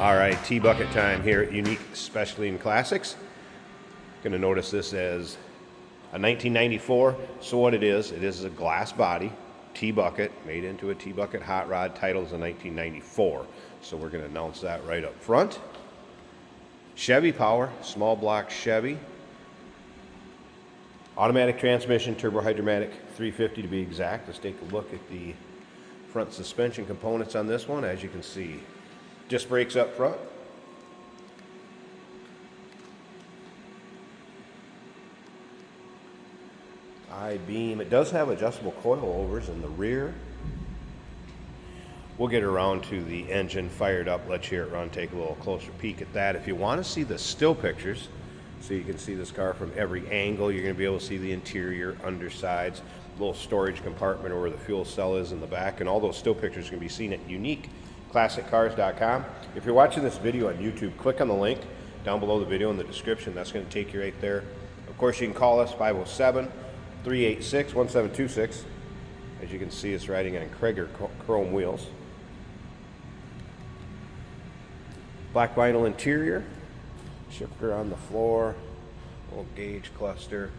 All right, T-Bucket time here at Unique Specialty and Classics. Going to notice this as a 1994. So what it is a glass body T-Bucket made into a T-Bucket hot rod. Title's a 1994. So we're going to announce that right up front. Chevy power, small block Chevy. Automatic transmission, turbo hydromatic 350 to be exact. Let's take a look at the front suspension components on this one. As you can see, disc brakes up front. I-beam. It does have adjustable coilovers in the rear. We'll get around to the engine fired up. Let's hear it run. Take a little closer peek at that. If you want to see the still pictures, so you can see this car from every angle, you're going to be able to see the interior, undersides, little storage compartment where the fuel cell is in the back, and all those still pictures can be seen at uniqueclassiccars.com. If you're watching this video on YouTube, click on the link down below the video in the description. That's going to take you right there. Of course, you can call us 507-386-1726. As you can see, it's riding on Krager chrome wheels. Black vinyl interior, shifter on the floor, little gauge cluster,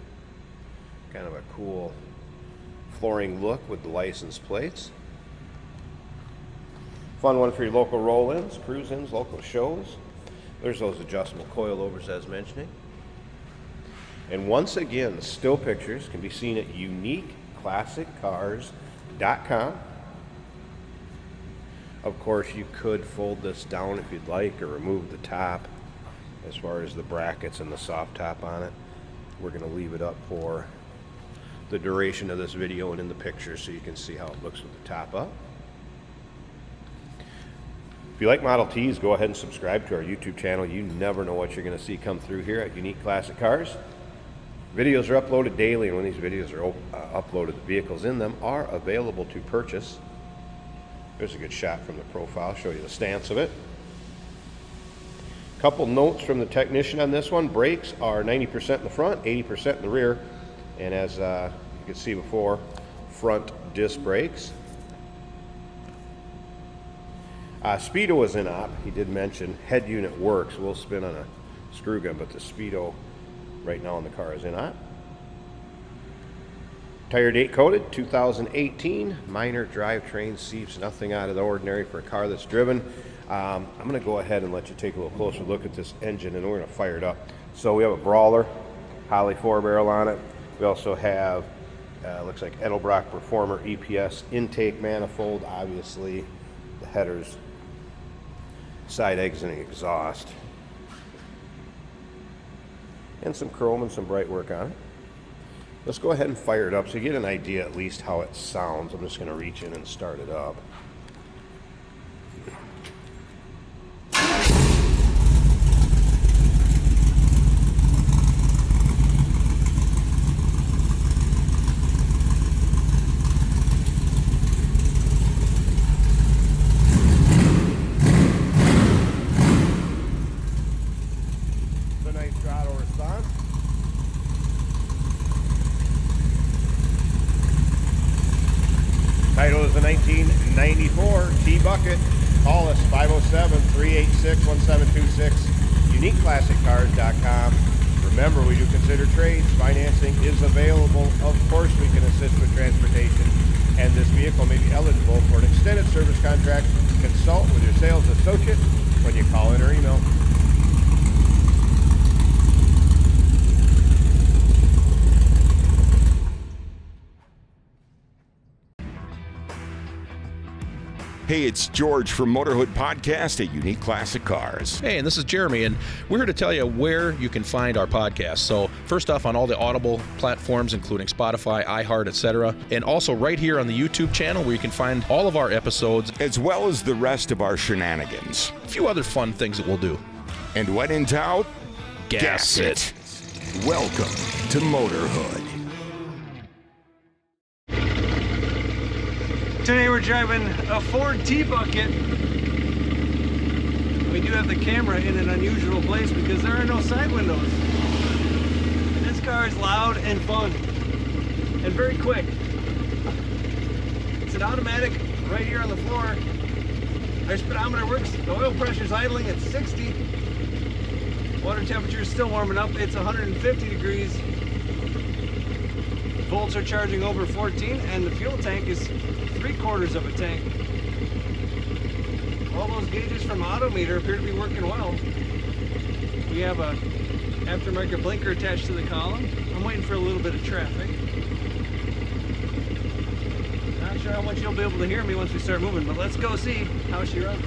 kind of a cool flooring look with the license plates. Fun one for your local roll-ins, cruise-ins, local shows. There's those adjustable coilovers as mentioning. And once again, the still pictures can be seen at uniqueclassiccars.com. Of course, you could fold this down if you'd like, or remove the top as far as the brackets and the soft top on it. We're going to leave it up for the duration of this video and in the picture so you can see how it looks with the top up. If you like Model Ts, go ahead and subscribe to our YouTube channel. You never know what you're going to see come through here at Unique Classic Cars. Videos are uploaded daily, and when these videos are uploaded, the vehicles in them are available to purchase. There's a good shot from the profile, show you the stance of it. Couple notes from the technician on this one. Brakes are 90% in the front, 80% in the rear. And as you can see before, front disc brakes. Speedo is in op. He did mention head unit works. Will spin on a screw gun, but the Speedo right now in the car is in op. Tire date coded 2018. Minor drivetrain seeps, nothing out of the ordinary for a car that's driven. I'm going to go ahead and let you take a little closer look at this engine, and we're going to fire it up. So we have a Brawler, Holley 4-barrel on it. We also have, looks like Edelbrock Performer EPS intake manifold. Obviously, the headers, side exiting exhaust, and some chrome and some bright work on it. Let's go ahead and fire it up so you get an idea at least how it sounds. I'm just going to reach in and start it up. It's a nice throttle response. Title is a 1994 T-Bucket. Call us 507-386-1726, uniqueclassiccars.com. Remember, we do consider trades. Financing is available. Of course, we can assist with transportation, and this vehicle may be eligible for an extended service contract. Consult with your sales associate when you call in or email. Hey, it's George from Motorhood Podcast at Unique Classic Cars. Hey, and this is Jeremy, and we're here to tell you where you can find our podcast. So first off, on all the Audible platforms, including Spotify, iHeart, etc., and also right here on the YouTube channel where you can find all of our episodes, as well as the rest of our shenanigans. A few other fun things that we'll do. And when in doubt, gas it. Welcome to Motorhood. Today we're driving a Ford T-Bucket. We do have the camera in an unusual place because there are no side windows. This car is loud and fun and very quick. It's an automatic right here on the floor. Our speedometer works. The oil pressure is idling at 60. Water temperature is still warming up. It's 150 degrees. Volts are charging over 14, and the fuel tank is 3/4 of a tank. All those gauges from Autometer appear to be working well. We have a aftermarket blinker attached to the column. I'm waiting for a little bit of traffic. Not sure how much you'll be able to hear me once we start moving, but let's go see how she runs.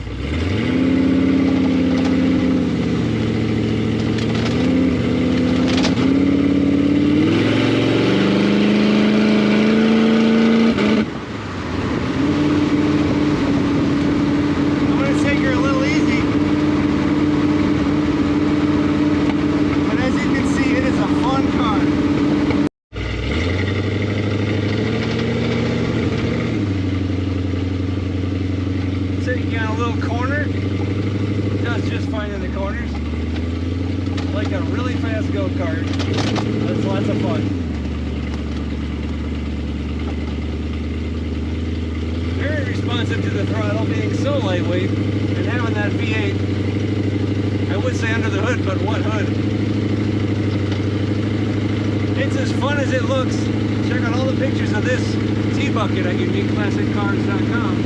Taking on a little corner, does just fine in the corners, like a really fast go-kart. That's lots of fun. Very responsive to the throttle, being so lightweight, and having that V8. I would say under the hood, but what hood? It's as fun as it looks. Check out all the pictures of this T-Bucket at uniqueclassiccars.com.